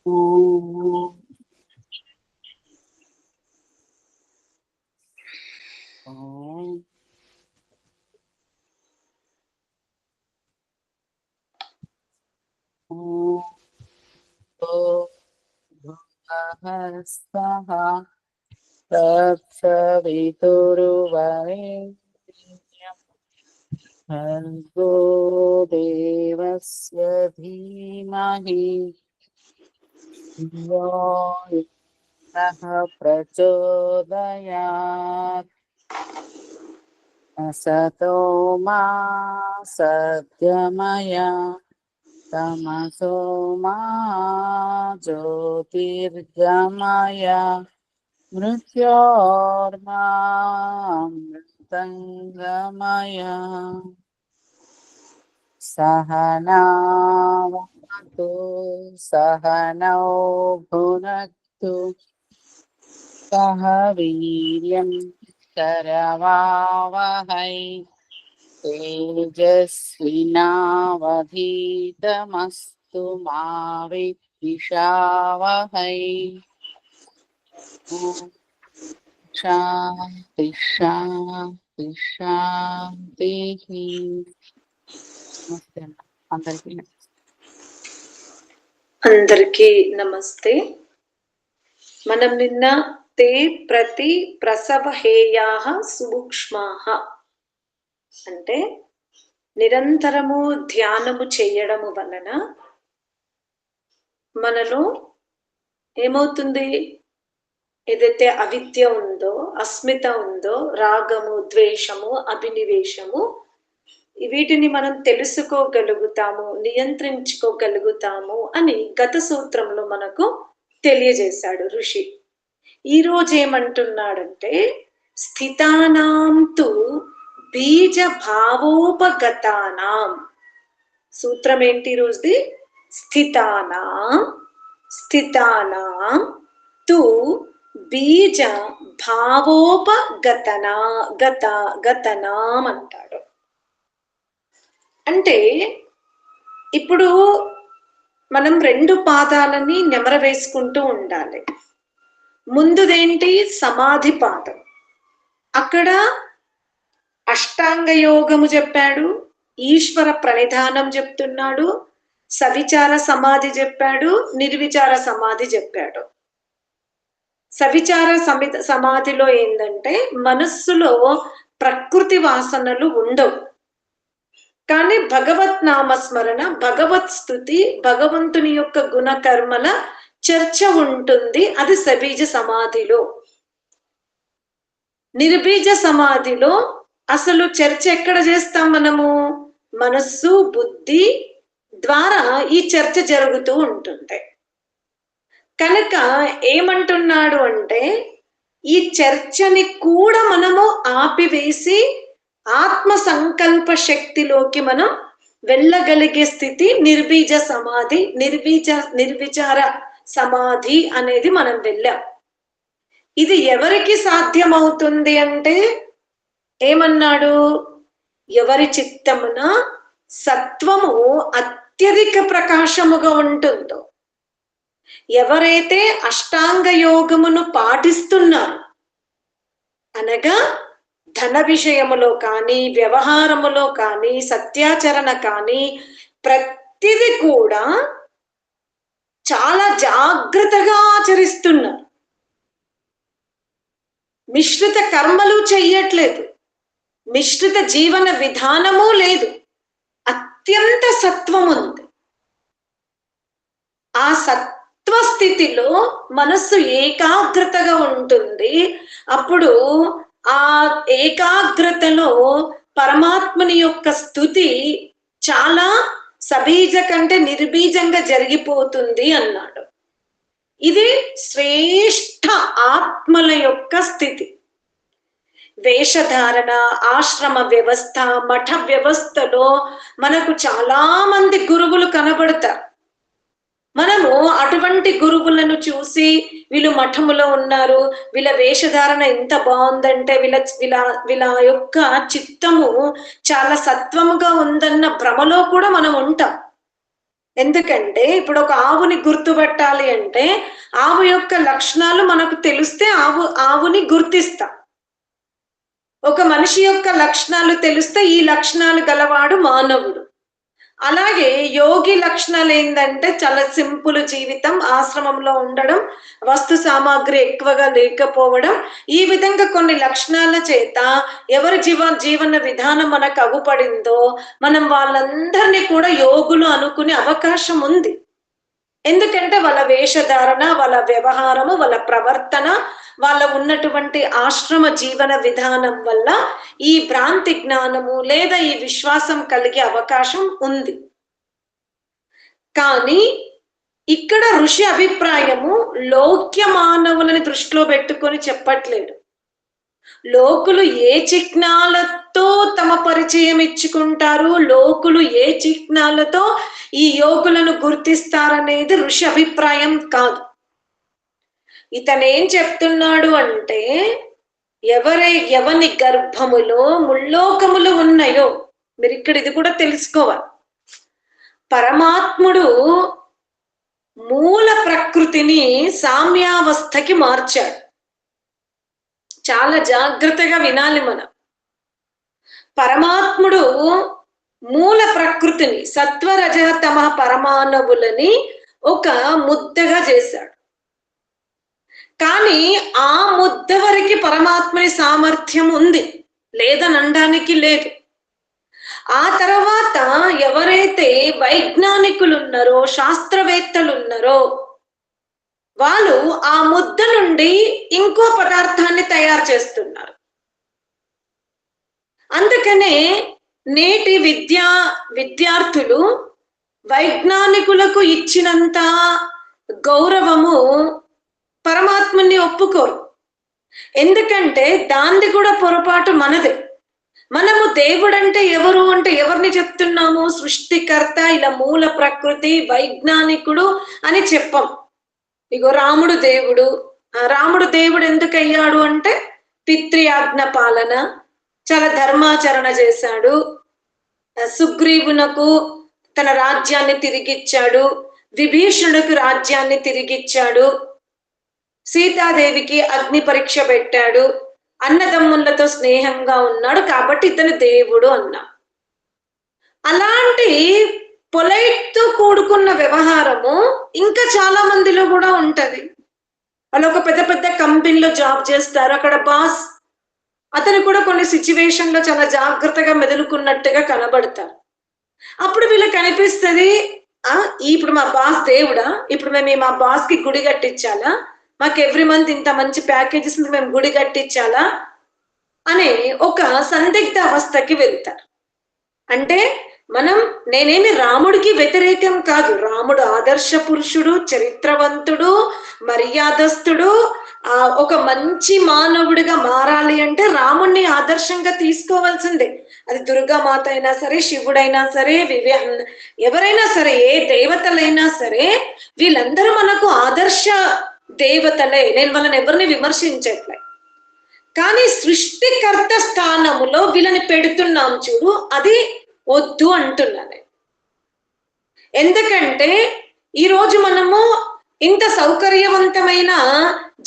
ఓం స్వః తత్సవితుర్వరేణ్యం భర్గో దేవస్య ధీమహి ధియో యో నః ప్రచోదయాత్. అసతో మా సద్గమయ తమసో మా జ్యోతిర్గమయ మృత్యోర్మామృతంగమయ. సహనావతు సహనౌ భునక్తు సహ వీర్యం కరవావహై తేజస్వినావధీతమస్తు మా విద్విషావహై. ఓం శాంతి శాంతి శాంతి. నమస్తే అందరికీ. అందరికీ నమస్తే. మనం నిన్న తే ప్రతి ప్రసవ హేయాః సూక్ష్మాః అంటే నిరంతరము ధ్యానము చేయడము వలన మనలో ఏమవుతుంది, ఏదైతే అవిద్య ఉందో, అస్మిత ఉందో, రాగము, ద్వేషము, అభినివేశము, వీటిని మనం తెలుసుకోగలుగుతాము, నియంత్రించుకోగలుగుతాము అని గత సూత్రంలో మనకు తెలియజేశాడు ఋషి. ఈ రోజు ఏమంటున్నాడంటే స్థితానాం తు బీజ భావోపగతానాం. సూత్రం ఏంటి రోజుది? స్థితానాం తు బీజ గతనాం అంటాడు. అంటే ఇప్పుడు మనం రెండు పాదాలని నెమర వేసుకుంటూ ఉండాలి. ముందుదేంటి? సమాధి పాదం. అక్కడ అష్టాంగ యోగము చెప్పాడు, ఈశ్వర ప్రణిధానం చెప్తున్నాడు, సవిచార సమాధి చెప్పాడు, నిర్విచార సమాధి చెప్పాడు. సవిచార సమాధిలో ఏంటంటే మనస్సులో ప్రకృతి వాసనలు ఉండవు, కానీ భగవత్ నామస్మరణ, భగవత్ స్తుతి, భగవంతుని యొక్క గుణకర్మల చర్చ ఉంటుంది. అది సబీజ సమాధిలో. నిర్బీజ సమాధిలో అసలు చర్చ ఎక్కడ చేస్తాం మనము? మనస్సు, బుద్ధి ద్వారా ఈ చర్చ జరుగుతూ ఉంటుంది. కనుక ఏమంటున్నాడు అంటే ఈ చర్చని కూడా మనము ఆపివేసి ఆత్మ సంకల్ప శక్తిలోకి మనం వెళ్ళగలిగే స్థితి నిర్బీజ సమాధి, నిర్విచార సమాధి అనేది మనం వెళ్ళాం. ఇది ఎవరికి సాధ్యమవుతుంది అంటే ఏమన్నాడు? ఎవరి చిత్తమున సత్వము అత్యధిక ప్రకాశముగా ఉంటుందో, ఎవరైతే అష్టాంగ యోగమును పాటిస్తున్నారు, అనగా ధన విషయములో కానీ, వ్యవహారములో కానీ, సత్యాచరణ కానీ, ప్రతిది కూడా చాలా జాగ్రత్తగా ఆచరిస్తున్నారు. మిశ్రిత కర్మలు చెయ్యట్లేదు, మిశ్రిత జీవన విధానము లేదు, అత్యంత సత్వం ఉంది. ఆ సత్వస్థితిలో మనస్సు ఏకాగ్రతగా ఉంటుంది. అప్పుడు ఆ ఏకాగ్రతలో పరమాత్మని యొక్క స్థుతి చాలా సబీజ కంటే నిర్బీజంగా జరిగిపోతుంది అన్నాడు. ఇది శ్రేష్ఠ ఆత్మల యొక్క స్థితి. వేషధారణ, ఆశ్రమ వ్యవస్థ, మఠ వ్యవస్థలో మనకు చాలా మంది గురువులు కనబడతారు. మనము అటువంటి గురువులను చూసి వీళ్ళు మఠములో ఉన్నారు, వీళ్ళ వేషధారణ ఎంత బాగుందంటే వీళ్ళ యొక్క చిత్తము చాలా సత్వముగా ఉందన్న భ్రమలో కూడా మనం ఉంటాం. ఎందుకంటే ఇప్పుడు ఒక ఆవుని గుర్తుపట్టాలి అంటే ఆవు యొక్క లక్షణాలు మనకు తెలిస్తే ఆవుని గుర్తిస్తాం. ఒక మనిషి యొక్క లక్షణాలు తెలిస్తే ఈ లక్షణాలు గలవాడు మానవుడు. అలాగే యోగి లక్షణాలు ఏంటంటే చాలా సింపుల్ జీవితం, ఆశ్రమంలో ఉండడం, వస్తు సామాగ్రి ఎక్కువగా లేకపోవడం, ఈ విధంగా కొన్ని లక్షణాల చేత ఎవరి జీవన విధానం మనకు అగుపడిందో మనం వాళ్ళందరినీ కూడా యోగులు అనుకునే అవకాశం ఉంది. ఎందుకంటే వాళ్ళ వేషధారణ, వాళ్ళ వ్యవహారము, వాళ్ళ ప్రవర్తన, వాళ్ళ ఉన్నటువంటి ఆశ్రమ జీవన విధానం వల్ల ఈ భ్రాంతి జ్ఞానము లేదా ఈ విశ్వాసం కలిగే అవకాశం ఉంది. కానీ ఇక్కడ ఋషి అభిప్రాయము లౌక్య మానవులని దృష్టిలో పెట్టుకొని చెప్పట్లేదు. లోకులు ఏ చిహ్నాలతో తమ పరిచయం ఇచ్చుకుంటారు, లోకులు ఏ చిహ్నాలతో ఈ యోగులను గుర్తిస్తారనేది ఋషి అభిప్రాయం కాదు. ఇతనేం చెప్తున్నాడు అంటే ఎవని గర్భములో ముల్లోకములు ఉన్నాయో, మీరు ఇక్కడ ఇది కూడా తెలుసుకోవాలి, పరమాత్ముడు మూల ప్రకృతిని సామ్యావస్థకి మార్చాడు. చాలా జాగ్రత్తగా వినాలి మనం. పరమాత్ముడు మూల ప్రకృతిని సత్వరజ తమ పరమాణువులని ఒక ముద్దగా చేశాడు. కానీ ఆ ముద్ద వరకు పరమాత్మని సామర్థ్యం ఉంది, లేదనడానికి లేదు. ఆ తర్వాత ఎవరైతే వైజ్ఞానికులు ఉన్నారో, శాస్త్రవేత్తలు ఉన్నారో, వాళ్ళు ఆ ముద్ద నుండి ఇంకో పదార్థాన్ని తయారు చేస్తున్నారు. అందుకనే నేటి విద్యార్థులు వైజ్ఞానికులకు ఇచ్చినంత గౌరవము పరమాత్మని ఒప్పుకోరు. ఎందుకంటే దాంది కూడా పొరపాటు మనదే. మనము దేవుడంటే ఎవరు అంటే ఎవరిని చెప్తున్నాము? సృష్టికర్త, ఇలా మూల ప్రకృతి, వైజ్ఞానికుడు అని చెప్పం. ఇగో రాముడు దేవుడు. రాముడు దేవుడు ఎందుకు అయ్యాడు అంటే పితృయాజ్ఞ పాలన, చాలా ధర్మాచరణ చేశాడు, సుగ్రీవునకు తన రాజ్యాన్ని తిరిగిచ్చాడు, విభీషణుడికి రాజ్యాన్ని తిరిగిచ్చాడు, సీతాదేవికి అగ్ని పరీక్ష పెట్టాడు, అన్నదమ్ములతో స్నేహంగా ఉన్నాడు, కాబట్టి ఇతను దేవుడు అన్నా. అలాంటి పొలైట్ తో కూడుకున్న వ్యవహారము ఇంకా చాలా మందిలో కూడా ఉంటది. వాళ్ళు ఒక పెద్ద పెద్ద కంపెనీలో జాబ్ చేస్తారు, అక్కడ బాస్ అతను కూడా కొన్ని సిచ్యువేషన్ లో చాలా జాగ్రత్తగా మెదులుకున్నట్టుగా కనబడతారు. అప్పుడు వీళ్ళకి అనిపిస్తుంది, ఇప్పుడు మా బాస్ దేవుడా, ఇప్పుడు మేము మా బాస్ కి గుడి కట్టించాలా, మాకు ఎవ్రీ మంత్ ఇంత మంచి ప్యాకేజెస్ మేము గుడి కట్టించాలా అనే ఒక సందిగ్ధ అవస్థకి వెళ్తారు. అంటే నేనేమి రాముడికి వ్యతిరేకం కాదు. రాముడు ఆదర్శ పురుషుడు, చరిత్రవంతుడు, మర్యాదస్తుడు, ఒక మంచి మానవుడిగా మారాలి అంటే రాముడిని ఆదర్శంగా తీసుకోవాల్సిందే. అది దుర్గామాత అయినా సరే, శివుడైనా సరే, ఎవరైనా సరే, ఏ దేవతలైనా సరే, వీళ్ళందరూ మనకు ఆదర్శ దేవతలే. నేను వాళ్ళని ఎవరిని విమర్శించట్లే. కానీ సృష్టికర్త స్థానములో వీళ్ళని పెడుతున్నాం చూడు, అది వద్దు అంటున్నాను. ఎందుకంటే ఈరోజు మనము ఇంత సౌకర్యవంతమైన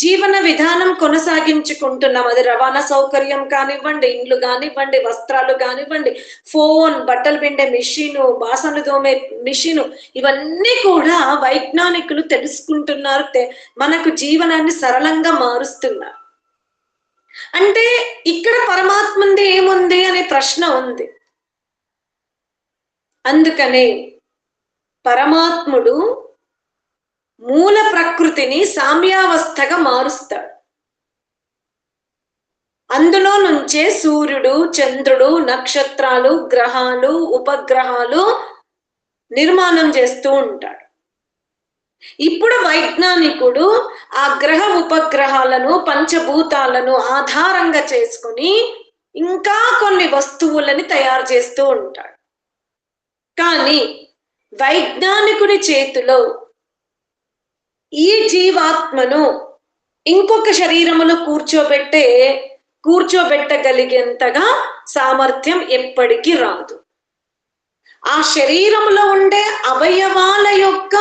జీవన విధానం కొనసాగించుకుంటున్నాం. అది రవాణా సౌకర్యం కానివ్వండి, ఇండ్లు కానివ్వండి, వస్త్రాలు కానివ్వండి, ఫోన్, బట్టలు పిండే మిషను, బాసనలు తోమే మిషను, ఇవన్నీ కూడా వైజ్ఞానికులు తెలుసుకుంటున్నారు, మనకు జీవనాన్ని సరళంగా మారుస్తున్నారు. అంటే ఇక్కడ పరమాత్మంది ఏముంది అనే ప్రశ్న ఉంది. అందుకనే పరమాత్ముడు మూల ప్రకృతిని సామ్యావస్థగా మారుస్తాడు. అందులో నుంచే సూర్యుడు, చంద్రుడు, నక్షత్రాలు, గ్రహాలు, ఉపగ్రహాలు నిర్మాణం చేస్తూ ఉంటాడు. ఇప్పుడు వైజ్ఞానికుడు ఆ గ్రహ ఉపగ్రహాలను, పంచభూతాలను ఆధారంగా చేసుకుని ఇంకా కొన్ని వస్తువులని తయారు చేస్తూ ఉంటాడు. కానీ వైజ్ఞానికుడి చేతిలో ఈ జీవాత్మను ఇంకొక శరీరమును కూర్చోబెట్టగలిగేంతగా సామర్థ్యం ఎప్పటికీ రాదు. ఆ శరీరంలో ఉండే అవయవాల యొక్క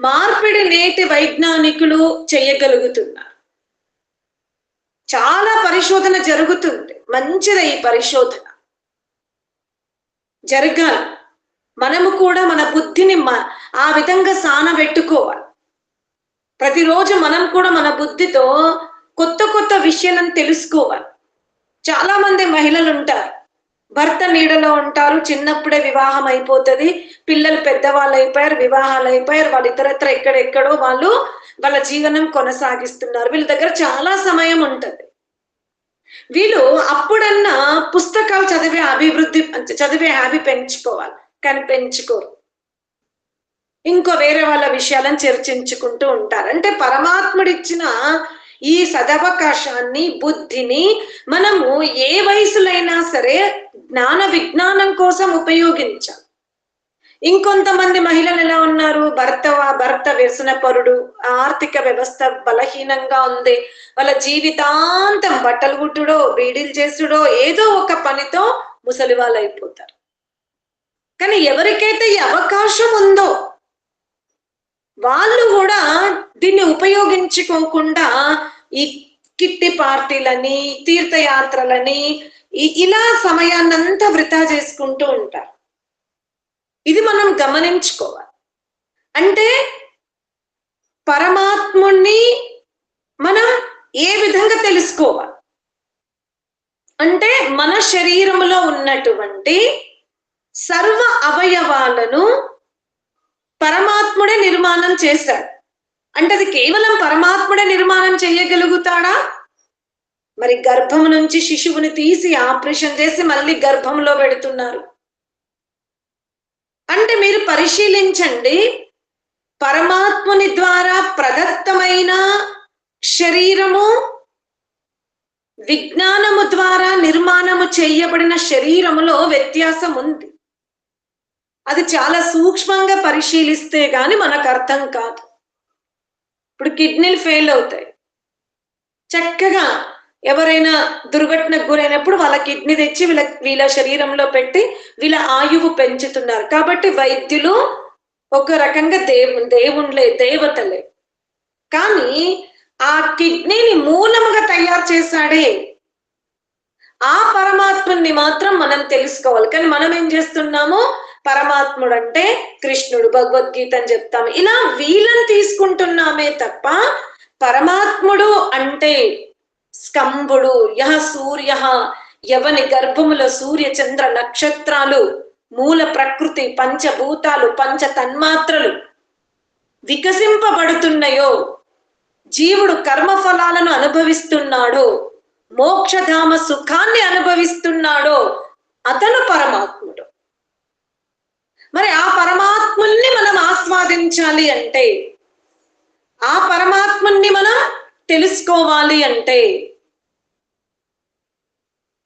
మార్పిడి నేటి వైజ్ఞానికులు చేయగలుగుతున్నారు. చాలా పరిశోధన జరుగుతుంది. మంచిది ఈ పరిశోధన జరగాలి. మనము కూడా మన బుద్ధిని ఆ విధంగా సానబెట్టుకోవాలి. ప్రతిరోజు మనం కూడా మన బుద్ధితో కొత్త కొత్త విషయాలను తెలుసుకోవాలి. చాలా మంది మహిళలు ఉంటారు, భర్త నీడలో ఉంటారు, చిన్నప్పుడే వివాహం అయిపోతుంది, పిల్లలు పెద్దవాళ్ళు అయిపోయారు, వివాహాలు అయిపోయారు, వాళ్ళు ఇతరత్ర ఎక్కడెక్కడో వాళ్ళు వాళ్ళ జీవనం కొనసాగిస్తున్నారు. వీళ్ళ దగ్గర చాలా సమయం ఉంటుంది. వీళ్ళు అప్పుడన్నా పుస్తకాలు చదివే హ్యాబీ పెంచుకోవాలి, కానీ పెంచుకోరు. ఇంకో వేరే వాళ్ళ విషయాలను చర్చించుకుంటూ ఉంటారు. అంటే పరమాత్ముడిచ్చిన ఈ సదవకాశాన్ని, బుద్ధిని మనము ఏ వయసులైనా సరే జ్ఞాన విజ్ఞానం కోసం ఉపయోగించాలి. ఇంకొంతమంది మహిళలు ఎలా ఉన్నారు, భర్త వ్యసనపరుడు, ఆర్థిక వ్యవస్థ బలహీనంగా ఉంది, వాళ్ళ జీవితాంతం బట్టలు కుట్టుడో బీడీలు చేసుడో ఏదో ఒక పనితో ముసలి వాళ్ళు అయిపోతారు. కానీ ఎవరికైతే ఈ అవకాశం ఉందో వాళ్ళు కూడా దీన్ని ఉపయోగించుకోకుండా ఈ కిట్టి పార్టీలని, తీర్థయాత్రలని ఇలా సమయాన్నంతా వృధా చేసుకుంటూ ఉంటారు. ఇది మనం గమనించుకోవాలి. అంటే పరమాత్ముణ్ణి మనం ఏ విధంగా తెలుసుకోవాలి అంటే మన శరీరంలో ఉన్నటువంటి సర్వ అవయవాలను పరమాత్ముడే నిర్మాణం చేశాడు. అంటే అది కేవలం పరమాత్ముడే నిర్మాణం చేయగలుగుతాడా? మరి గర్భం నుంచి శిశువుని తీసి ఆపరేషన్ చేసి మళ్ళీ గర్భంలో పెడుతున్నారు. అంటే మీరు పరిశీలించండి, పరమాత్ముని ద్వారా ప్రదత్తమైన శరీరము, విజ్ఞానము ద్వారా నిర్మాణము చేయబడిన శరీరములో వ్యత్యాసం ఉంది. అది చాలా సూక్ష్మంగా పరిశీలిస్తే గాని మనకు అర్థం కాదు. ఇప్పుడు కిడ్నీలు ఫెయిల్ అవుతాయి. చక్కగా ఎవరైనా దుర్ఘటనకు గురైనప్పుడు వాళ్ళ కిడ్నీ తెచ్చి వీళ్ళ శరీరంలో పెట్టి వీళ్ళ ఆయువు పెంచుతున్నారు. కాబట్టి వైద్యులు ఒక రకంగా దేవతలే. కానీ ఆ కిడ్నీని మూలముగా తయారు చేశాడే ఆ పరమాత్ముని మాత్రం మనం తెలుసుకోవాలి. కానీ మనం ఏం చేస్తున్నాము, పరమాత్ముడు అంటే కృష్ణుడు, భగవద్గీత అని చెప్తాము, ఇలా వీళ్ళని తీసుకుంటున్నామే తప్ప పరమాత్ముడు అంటే స్కంభుడు, యహ సూర్య, ఎవని గర్భములో సూర్య చంద్ర నక్షత్రాలు, మూల ప్రకృతి, పంచభూతాలు, పంచ తన్మాత్రలు వికసింపబడుతున్నాయో, జీవుడు కర్మఫలాలను అనుభవిస్తున్నాడో, మోక్షధామ సుఖాన్ని అనుభవిస్తున్నాడో అతను పరమాత్ముడు. మరి ఆ పరమాత్ముల్ని మనం ఆస్వాదించాలి అంటే, ఆ పరమాత్ముని మనం తెలుసుకోవాలి అంటే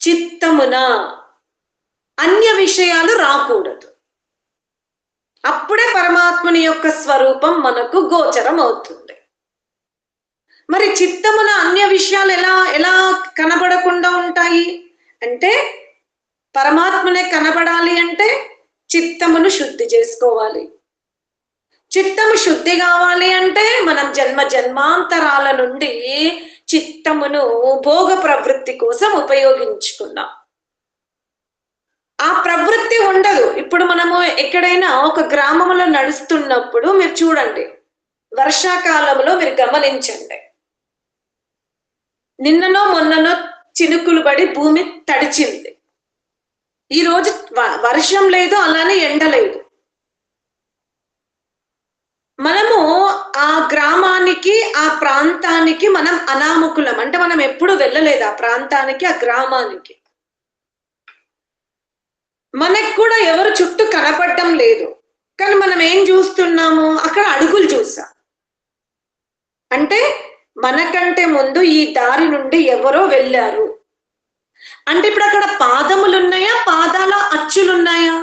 చిత్తమున అన్య విషయాలు రాకూడదు. అప్పుడే పరమాత్ముని యొక్క స్వరూపం మనకు గోచరం అవుతుంది. మరి చిత్తమున అన్య విషయాలు ఎలా కనబడకుండా ఉంటాయి అంటే, పరమాత్మనే కనబడాలి అంటే చిత్తమును శుద్ధి చేసుకోవాలి. చిత్తము శుద్ధి కావాలి అంటే మనం జన్మాంతరాల నుండి చిత్తమును భోగ ప్రవృత్తి కోసం ఉపయోగించుకున్నాం. ఆ ప్రవృత్తి ఉండదు. ఇప్పుడు మనము ఎక్కడైనా ఒక గ్రామంలో నడుస్తున్నప్పుడు మీరు చూడండి, వర్షాకాలంలో మీరు గమనించండి, నిన్ననో మొన్ననో చినుకులు పడి భూమి తడిచింది. ఈరోజు వర్షం లేదు, అలానే ఎండ లేదు. మనము ఆ గ్రామానికి, ఆ ప్రాంతానికి మనం అనామకులం. అంటే మనం ఎప్పుడు వెళ్ళలేదు ఆ ప్రాంతానికి, ఆ గ్రామానికి. మనకు కూడా ఎవరు చుట్టూ కనపడటం లేదు. కానీ మనం ఏం చూస్తున్నాము, అక్కడ అడుగులు చూసాం. అంటే మనకంటే ముందు ఈ దారి నుండి ఎవరో వెళ్ళారు అంటే ఇప్పుడు అక్కడ పాదములు ఉన్నాయా, పాదాల అచ్చులున్నాయా?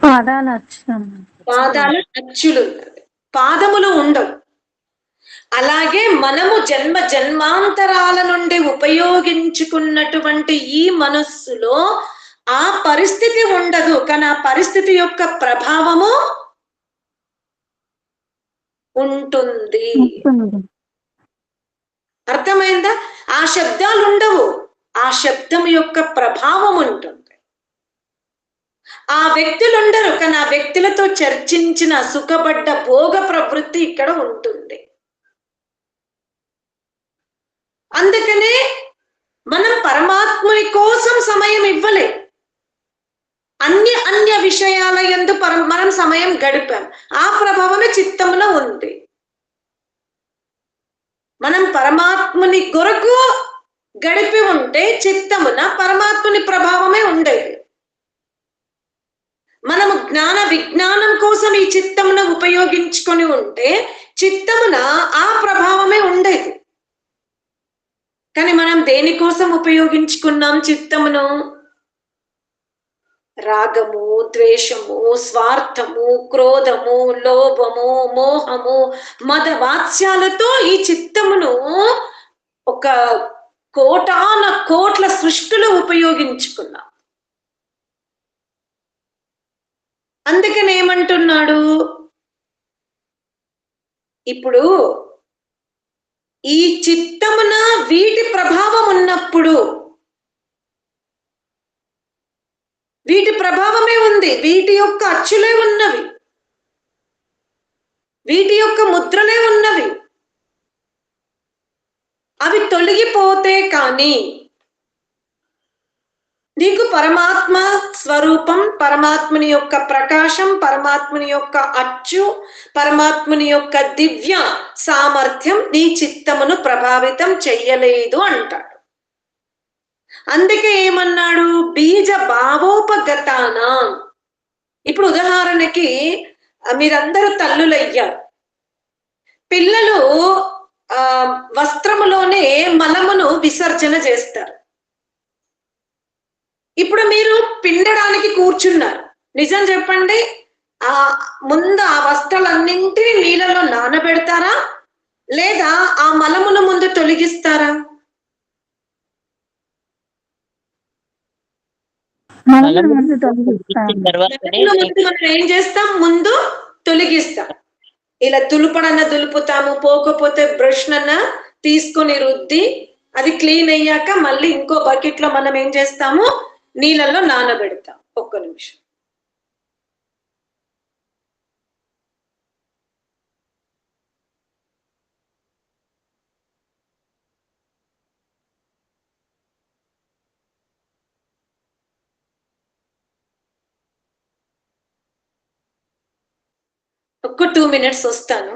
పాదాల అచ్చులు పాదాల అచ్చులు ఉన్నది, పాదములు ఉండవు. అలాగే మనము జన్మ జన్మాంతరాల నుండి ఉపయోగించుకున్నటువంటి ఈ మనస్సులో ఆ పరిస్థితి ఉండదు, కానీ ఆ పరిస్థితి యొక్క ప్రభావము ఉంటుంది. అర్థమైందా? ఆ శబ్దాలు ఉండవు, ఆ శబ్దం యొక్క ప్రభావం ఉంటుంది. ఆ వ్యక్తులు ఉండరు, కానీ ఆ వ్యక్తులతో చర్చించిన సుఖపడ్డ భోగ ప్రవృత్తి ఇక్కడ ఉంటుంది. అందుకనే మనం పరమాత్ముని కోసం సమయం ఇవ్వలే, అన్య విషయాల యందు మనం సమయం గడిపాం. ఆ ప్రభావమే చిత్తంలో ఉంది. మనం పరమాత్ముని కొరకు గడిపి ఉంటే చిత్తమున పరమాత్ముని ప్రభావమే ఉండేది. మనము జ్ఞాన విజ్ఞానం కోసం ఈ చిత్తమును ఉపయోగించుకొని ఉంటే చిత్తమున ఆ ప్రభావమే ఉండేది. కానీ మనం దేనికోసం ఉపయోగించుకున్నాం చిత్తమును? రాగము, ద్వేషము, స్వార్థము, క్రోధము, లోభము, మోహము, మద వాత్స్యాలతో ఈ చిత్తమును ఒక కోటాన కోట్ల సృష్టిలో ఉపయోగించుకున్నాం. అందుకని ఏమంటున్నాడు ఇప్పుడు, ఈ చిత్తమున వీటి ప్రభావం ఉన్నప్పుడు, వీటి ప్రభావమే ఉంది, వీటి యొక్క అచ్చులే ఉన్నవి, వీటి యొక్క ముద్రలే ఉన్నవి. అవి తొలగిపోతే కానీ నీకు పరమాత్మ స్వరూపం, పరమాత్ముని యొక్క ప్రకాశం, పరమాత్ముని యొక్క అచ్చు, పరమాత్ముని యొక్క దివ్య సామర్థ్యం నీ చిత్తమును ప్రభావితం చెయ్యలేదు అంటాడు. అందుకే ఏమన్నాడు? బీజ భావోపగతాన. ఇప్పుడు ఉదాహరణకి మీరందరూ తల్లులయ్యారు. పిల్లలు వస్త్రములోనే మలమును విసర్జన చేస్తారు. ఇప్పుడు మీరు పిండడానికి కూర్చున్నారు. నిజం చెప్పండి, ముందు ఆ వస్త్రాలన్నింటినీ నీళ్ళలో నానబెడతారా, లేదా ఆ మలమును ముందు తొలగిస్తారా? మనం ఏం చేస్తాం? ముందు తొలగిస్తాం. ఇలా దులుపడన్నా దులుపుతాము, పోకపోతే బ్రష్ నన్నా తీసుకొని రుద్ది అది క్లీన్ అయ్యాక మళ్ళీ ఇంకో బకెట్ లో మనం ఏం చేస్తాము? నీళ్ళల్లో నానబెడతాం. ఒక్క నిమిషం. ఒక్క 2 minutes వస్తాను.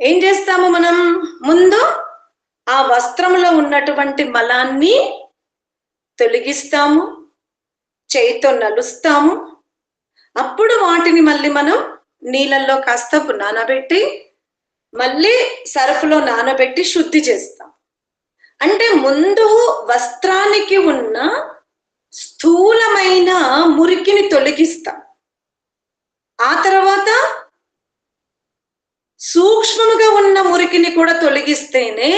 ఏం చేస్తాము మనం? ముందు ఆ వస్త్రంలో ఉన్నటువంటి మలాన్ని తొలగిస్తాము, చేయితో నలుస్తాము. అప్పుడు వాటిని మళ్ళీ మనం నీళ్ళల్లో కాస్త నానబెట్టి మళ్ళీ సర్ఫ్లో నానబెట్టి శుద్ధి చేస్తాం. అంటే ముందు వస్త్రానికి ఉన్న స్థూలమైన మురికిని తొలగిస్తాం. ఆ తర్వాత సూక్ష్మముగా ఉన్న మురికిని కూడా తొలగిస్తేనే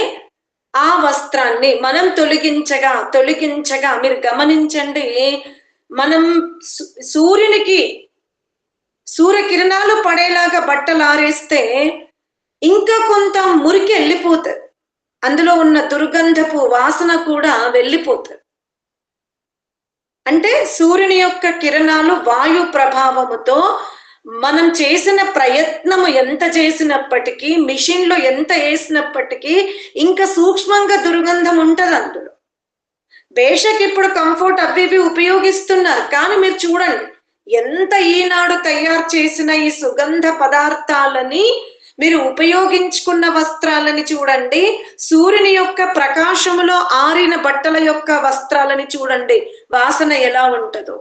ఆ వస్త్రాన్ని మనం తొలగించగా మీరు గమనించండి, మనం సూర్యకిరణాలు పడేలాగా బట్టలు ఆరేస్తే ఇంకా కొంత మురికి వెళ్ళిపోతుంది. అందులో ఉన్న దుర్గంధపు వాసన కూడా వెళ్ళిపోతుంది. అంటే సూర్యుని యొక్క కిరణాలు వాయు ప్రభావముతో మనం చేసిన ప్రయత్నము ఎంత చేసినప్పటికీ, మిషన్లో ఎంత వేసినప్పటికీ ఇంకా సూక్ష్మంగా దుర్గంధం ఉంటది అందులో. బేషక్ ఇప్పుడు కంఫర్ట్ అవి ఇవి ఉపయోగిస్తున్నారు, కానీ మీరు చూడండి ఎంత ఈనాడు తయారు చేసిన ఈ సుగంధ పదార్థాలని మీరు ఉపయోగించుకున్న వస్త్రాలని చూడండి, సూర్యుని యొక్క ప్రకాశములో ఆరిన బట్టల యొక్క వస్త్రాలని చూడండి, వాసన ఎలా ఉంటుందో.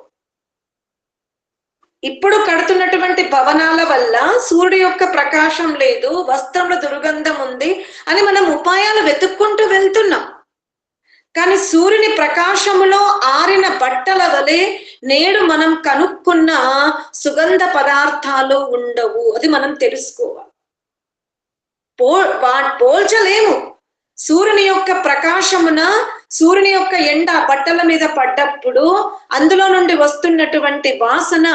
ఇప్పుడు కడుతున్నటువంటి భవనాల వల్ల సూర్యుడి యొక్క ప్రకాశం లేదు, వస్త్రంలో దుర్గంధం ఉంది అని మనం ఉపాయాలు వెతుక్కుంటూ వెళ్తున్నాం. కానీ సూర్యుని ప్రకాశములో ఆరిన బట్టల వలె నేడు మనం కనుక్కున్న సుగంధ పదార్థాలు ఉండవు. అది మనం తెలుసుకోవాలి. పోల్చలేము. సూర్యుని యొక్క ప్రకాశమున, సూర్యుని యొక్క ఎండ బట్టల మీద పడ్డప్పుడు అందులో నుండి వస్తున్నటువంటి వాసన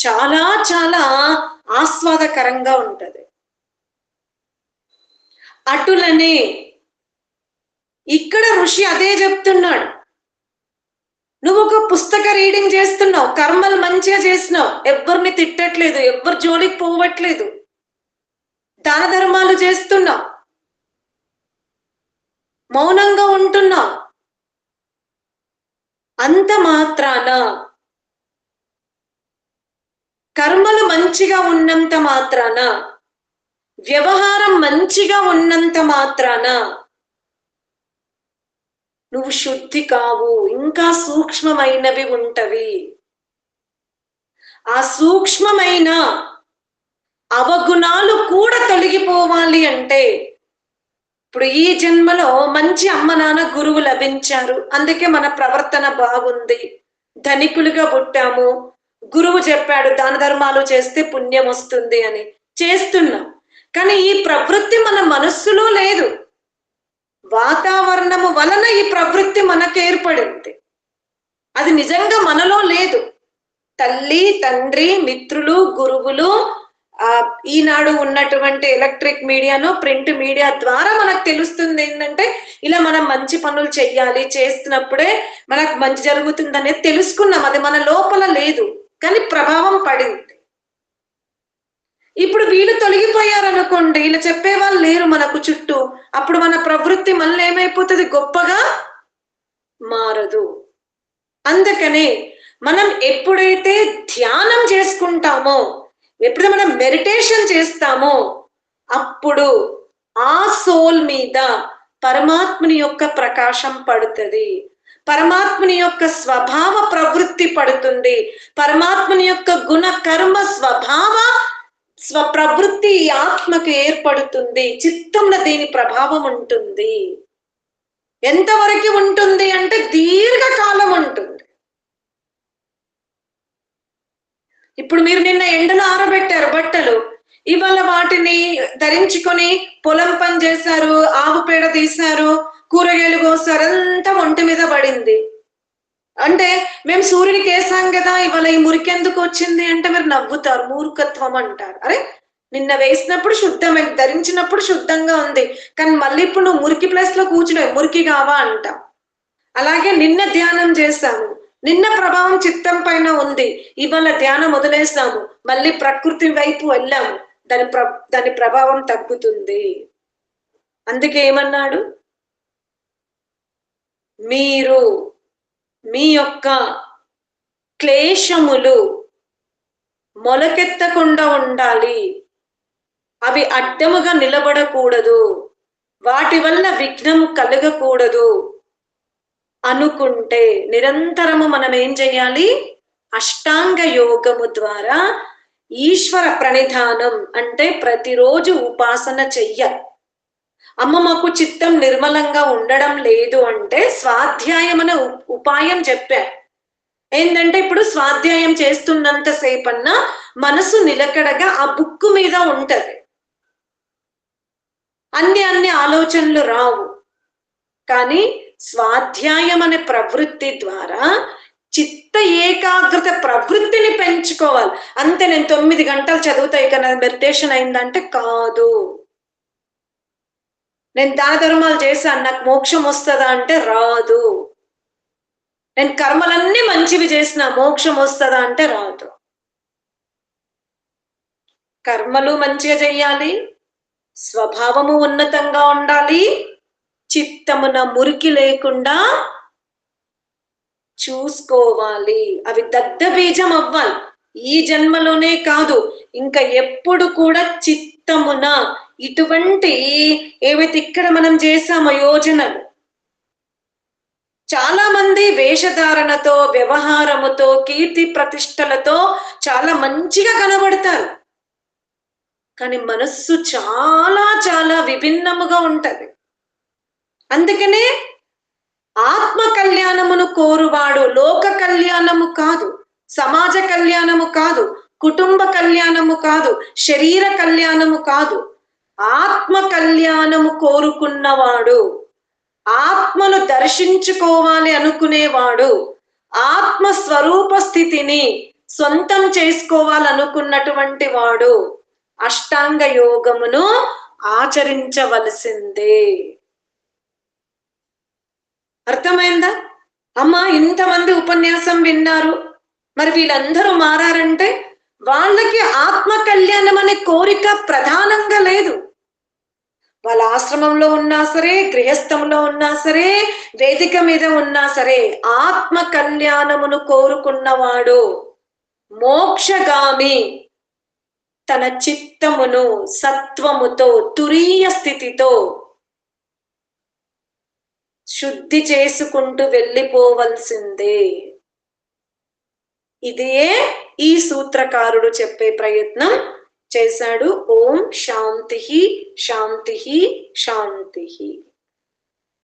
చాలా చాలా ఆస్వాదకరంగా ఉంటది. అటులనే ఇక్కడ ఋషి అదే చెప్తున్నాడు. నువ్వు ఒక పుస్తక రీడింగ్ చేస్తున్నావు, కర్మలు మంచిగా చేసినావు, ఎవరిని తిట్టట్లేదు, ఎవరి జోలికి పోవట్లేదు, దాన ధర్మాలు చేస్తున్నావు, మౌనంగా ఉంటున్నావు. అంత మాత్రాన, కర్మలు మంచిగా ఉన్నంత మాత్రాన, వ్యవహారం మంచిగా ఉన్నంత మాత్రాన నువ్వు శుద్ధి కావు. ఇంకా సూక్ష్మమైనవి ఉంటవి. ఆ సూక్ష్మమైన అవగుణాలు కూడా తొలగిపోవాలి అంటే ఇప్పుడు ఈ జన్మలో మంచి అమ్మ నాన్న గురువు లభించారు, అందుకే మన ప్రవర్తన బాగుంది, ధనికులుగా పుట్టాము, గురువు చెప్పాడు దాన ధర్మాలు చేస్తే పుణ్యం వస్తుంది అని చేస్తున్నాం. కానీ ఈ ప్రవృత్తి మన మనస్సులో లేదు. వాతావరణము వలన ఈ ప్రవృత్తి మనకు ఏర్పడింది. అది నిజంగా మనలో లేదు. తల్లి, తండ్రి, మిత్రులు, గురువులు, ఈనాడు ఉన్నటువంటి ఎలక్ట్రిక్ మీడియాను, ప్రింట్ మీడియా ద్వారా మనకు తెలుస్తుంది ఏంటంటే ఇలా మనం మంచి పనులు చెయ్యాలి, చేస్తున్నప్పుడే మనకు మంచి జరుగుతుంది అనేది తెలుసుకున్నాం. అది మన లోపల లేదు, కానీ ప్రభావం పడింది. ఇప్పుడు వీళ్ళు తొలగిపోయారనుకోండి, వీళ్ళు చెప్పేవాళ్ళు లేరు మనకు చుట్టూ, అప్పుడు మన ప్రవృత్తి మళ్ళీ ఏమైపోతుంది, గొప్పగా మారదు. అందుకనే మనం ఎప్పుడైతే ధ్యానం చేసుకుంటామో, ఎప్పుడైతే మనం మెడిటేషన్ చేస్తామో, అప్పుడు ఆ సోల్ మీద పరమాత్ముని యొక్క ప్రకాశం పడుతుంది, పరమాత్ముని యొక్క స్వభావ ప్రవృత్తి పడుతుంది, పరమాత్ముని యొక్క గుణ కర్మ స్వభావ స్వప్రవృత్తి ఆత్మకు ఏర్పడుతుంది. చిత్తంలో దీని ప్రభావం ఉంటుంది. ఎంతవరకు ఉంటుంది అంటే దీర్ఘకాలం ఉంటుంది. ఇప్పుడు మీరు నిన్న ఎండలో ఆరబెట్టారు బట్టలు, ఇవాళ వాటిని ధరించుకొని పొలం పని చేశారు, ఆవు పేడ తీశారు, కూరగాయలు కోసారు, అంతా ఒంటి మీద పడింది. అంటే మేము సూర్యునికి వేసాం కదా, ఇవాళ ఈ మురికి ఎందుకు వచ్చింది అంటే మీరు నవ్వుతారు, మూర్ఖత్వం అంటారు. అరే నిన్న వేసినప్పుడు శుద్ధమైంది, ధరించినప్పుడు శుద్ధంగా ఉంది, కానీ మళ్ళీ ఇప్పుడు నువ్వు మురికి ప్లేస్ లో కూర్చున్నావు, మురికి కావా అంటాం. అలాగే నిన్న ధ్యానం చేశాము, నిన్న ప్రభావం చిత్తం పైన ఉంది, ఇవాళ ధ్యానం వదిలేసాము, మళ్ళీ ప్రకృతి వైపు వెళ్ళాము, దాని ప్రభావం తగ్గుతుంది. అందుకే ఏమన్నాడు, మీరు మీ యొక్క క్లేశములు మొలకెత్తకుండా ఉండాలి, అవి అడ్డముగా నిలబడకూడదు, వాటి వల్ల విఘ్నము కలగకూడదు అనుకుంటే నిరంతరము మనం ఏం చేయాలి, అష్టాంగ యోగము ద్వారా ఈశ్వర ప్రణిధానం అంటే ప్రతిరోజు ఉపాసన చెయ్యాలి. అమ్మ మాకు చిత్తం నిర్మలంగా ఉండడం లేదు అంటే స్వాధ్యాయం అనే ఉపాయం చెప్పారు. ఏంటంటే ఇప్పుడు స్వాధ్యాయం చేస్తున్నంత సేపన్నా మనసు నిలకడగా ఆ బుక్ మీద ఉంటది, అన్ని ఆలోచనలు రావు. కానీ స్వాధ్యాయం అనే ప్రవృత్తి ద్వారా చిత్త ఏకాగ్రత ప్రవృత్తిని పెంచుకోవాలి. అంతే, నేను 9 గంటలు చదువుతా ఇక నా మెడిటేషన్ అయిందంటే కాదు. నేను దాన ధర్మాలు చేశాను, నాకు మోక్షం వస్తుందా అంటే రాదు. నేను కర్మలన్నీ మంచివి చేసిన మోక్షం వస్తుందా అంటే రాదు. కర్మలు మంచిగా చెయ్యాలి, స్వభావము ఉన్నతంగా ఉండాలి, చిత్తమున మురికి లేకుండా చూసుకోవాలి. అవి దగ్ధ బీజం అవ్వాలి. ఈ జన్మలోనే కాదు, ఇంకా ఎప్పుడు కూడా చిత్తమున ఇటువంటి ఏవైతే ఇక్కడ మనం చేసామో యోజనలు. చాలా మంది వేషధారణతో, వ్యవహారముతో, కీర్తి ప్రతిష్టలతో చాలా మంచిగా కనబడతారు, కానీ మనస్సు చాలా చాలా విభిన్నముగా ఉంటది. అందుకనే ఆత్మ కళ్యాణమును కోరువాడు లోక కళ్యాణము కాదు, సమాజ కళ్యాణము కాదు, కుటుంబ కళ్యాణము కాదు, శరీర కళ్యాణము కాదు, ఆత్మ కళ్యాణము కోరుకున్నవాడు, ఆత్మను దర్శించుకోవాలి అనుకునేవాడు, ఆత్మ స్వరూప స్థితిని సొంతం చేసుకోవాలనుకున్నటువంటి వాడు అష్టాంగ యోగమును ఆచరించవలసిందే. అర్థమైందా? అమ్మా, ఇంతమంది ఉపన్యాసం విన్నారు, మరి వీళ్ళందరూ మారారంటే వాళ్ళకి ఆత్మ కళ్యాణం అనే కోరిక ప్రధానంగా లేదు. వాళ్ళ ఆశ్రమంలో ఉన్నా సరే, గృహస్థంలో ఉన్నా సరే, వేదిక మీద ఉన్నా సరే, ఆత్మ కళ్యాణమును కోరుకున్నవాడు మోక్షగామి తన చిత్తమును సత్వముతో, తురీయ స్థితితో శుద్ధి చేసుకుంటూ వెళ్ళిపోవలసిందే. ఇదే ఈ సూత్రకారుడు చెప్పే ప్రయత్నం చేశాడు. ఓం శాంతి శాంతి శాంతి.